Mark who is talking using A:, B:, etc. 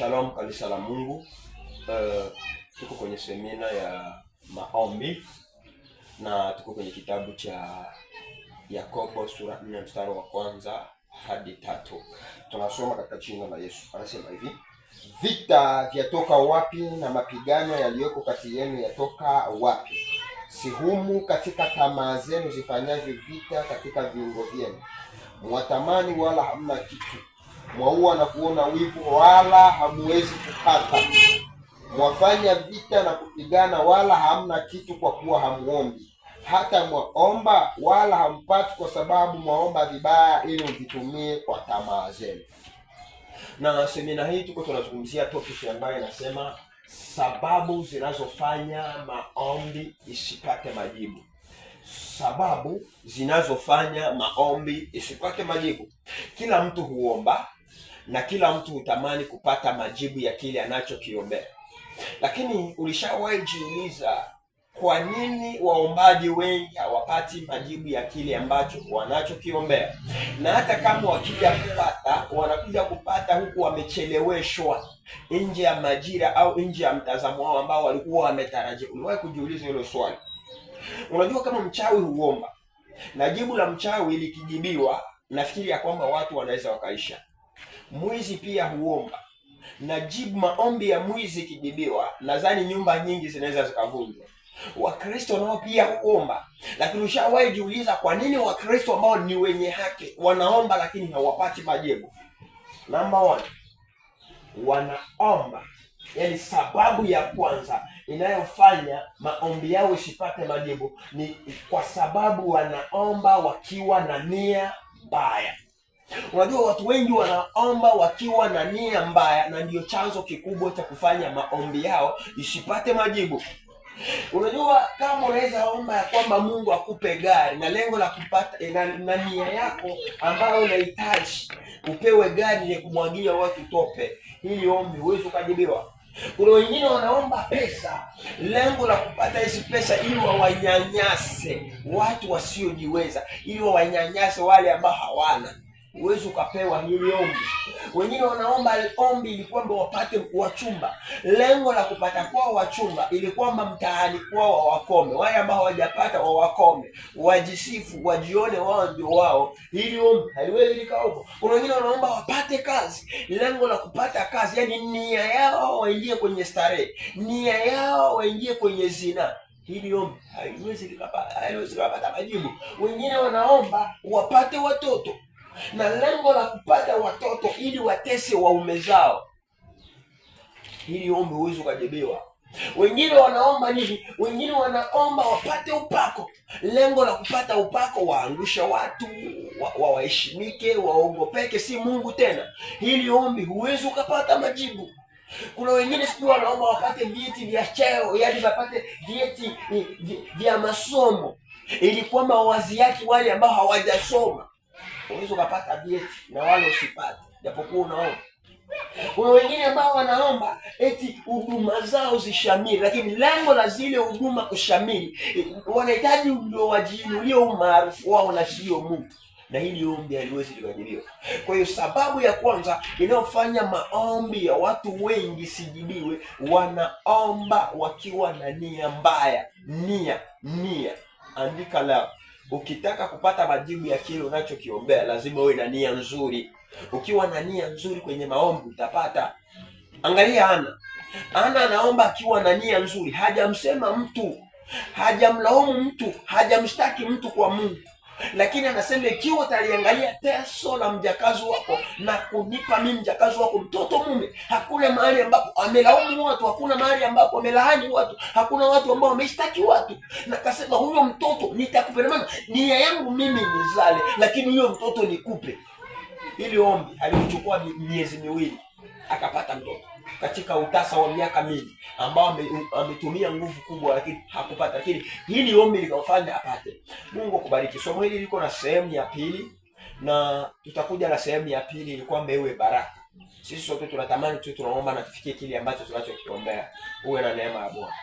A: Shalom kanisa la Mungu. Tuko kwenye semina ya maombi na tuko kwenye kitabu cha Yakobo sura 4 mstari wa 1 hadi 3. Tunasoma katika jina la Yesu. Anasema hivi: vita vyatoka wapi na mapigano yaliyoko kati yenu yatoka wapi? Si humu katika tamaa zenu zifanyavyo vita katika viungo vyenu. Mwatamani wala hamna kitu, mwaua na kuona wivu wala hamuwezi kupata. Mwafanya vita na kupigana wala hamna kitu, kwa kuwa hamuombi. Hata mwaomba wala hampati, kwa sababu mwaomba vibaya ili mvitumie kwa tamaa zenu. Na semina hii tuko tunazungumzia topic ambayo inasema sababu zinazofanya maombi isipate majibu. Sababu zinazofanya maombi isipate majibu. Kila mtu huomba na kila mtu hutamani kupata majibu ya kile anachokiombea. Lakini ulishawahi jiuliza kwa nini waombaji wengi hawapati majibu ya kile ambacho wanachokiombea? Na hata kama wakija kupata, wanakuja kupata huku wamecheleweshwa, nje ya majira au nje ya mtazamo wao ambao walikuwa wametarajia. Uliwahi kujiuliza hilo swali? Unajua, kama mchawi huomba na jibu la mchawi likijibiwa, nafikiri ya kwamba watu wanaweza wakaisha. Mwizi pia huomba na jibu maombi ya mwizi kijibiwa, nadhani nyumba nyingi zinaweza zikavunjwa. Wakristo nao pia huomba, lakini ushawahi jiuliza kwa nini Wakristo ambao ni wenye haki wanaomba lakini hawapati majibu? Number one, wanaomba, yaani sababu ya kwanza inayofanya maombi yao isipate majibu ni kwa sababu wanaomba wakiwa na nia mbaya. Unajua, watu wengi wanaomba wakiwa na nia mbaya, na ndiyo chanzo kikubwa cha kufanya maombi yao isipate majibu. Unajua, kama unaweza omba ya kwamba Mungu akupe gari na lengo la kupata na nia yako ambayo unahitaji upewe gari ni kumwagia watu tope, hili ombi huwezi ukajibiwa. Kuna wengine wanaomba pesa, lengo la kupata hizi pesa ili wawanyanyase watu wasiojiweza, ili wawanyanyase wale ambao hawana, huwezi ukapewa hili ombi. Wengine wanaomba ombi ili kwamba wapate wachumba, lengo la kupata kwao wachumba ili kwamba mtaani kwao wawakome, wale ambao hawajapata wawakome, wajisifu, wajione wao ndio wao. Hili ombi haliwezi likaopo. Kuna wengine wanaomba wapate kazi, lengo la kupata kazi, yani nia yao waingie kwenye starehe, nia yao waingie kwenye zina. Hili ombi haliwezi likapata majibu. Wengine wanaomba wapate watoto na lengo la kupata watoto ili watese waume zao. Hili ombi huwezi ukajibiwa. Wengine wanaomba nini? Wengine wanaomba wapate upako, lengo la kupata upako waangusha watu, waheshimike, waogopeke, si Mungu tena. Hili ombi huwezi ukapata majibu. Kuna wengine sijui wanaomba wapate vyeti vya cheo, yaani wapate vyeti vya masomo ili kwamba wawaziaki wale ambao hawajasoma. Unaweza ukapata vyeti na wale usipate japokuwa unaomba. Kuna wengine ambao wanaomba eti huduma zao zishamiri, lakini lengo la zile huduma kushamiri, wanahitaji ndio wajiinulie umaarufu wao na sio Mungu. Na hili ombi haliwezi likajibiwa. Kwa hiyo sababu ya kwanza inayofanya maombi ya watu wengi sijibiwe, wanaomba wakiwa na nia mbaya. Nia. Andika leo. Ukitaka kupata majibu ya kile unachokiombea lazima uwe na nia nzuri. Ukiwa na nia nzuri kwenye maombi utapata. Angalia Ana anaomba akiwa na nia nzuri, hajamsema mtu, hajamlaumu mtu, hajamshtaki mtu kwa Mungu, lakini anasema ikiwa utaliangalia teso la mjakazi wako na kunipa mimi mjakazi wako mtoto mume, hakuna mahali ambapo amelaumu watu, hakuna mahali ambapo amelaani watu, hakuna watu ambao wameshtaki watu, na akasema huyo mtoto nitakupa, maana nia yangu mimi nizale, lakini huyo mtoto nikupe. Ili ombi alichukua miezi miwili akapata mtoto katika utasa wa miaka mingi ambao ametumia nguvu kubwa, lakini hakupata. Lakini hili ombi likamfanya apate. Mungu akubariki. Somo hili liko na sehemu ya pili na tutakuja na sehemu ya pili ili kwamba iwe baraka. Sisi sote tunatamani tu tunaomba na tufikie kile ambacho tunachokiombea. Uwe na neema ya Bwana.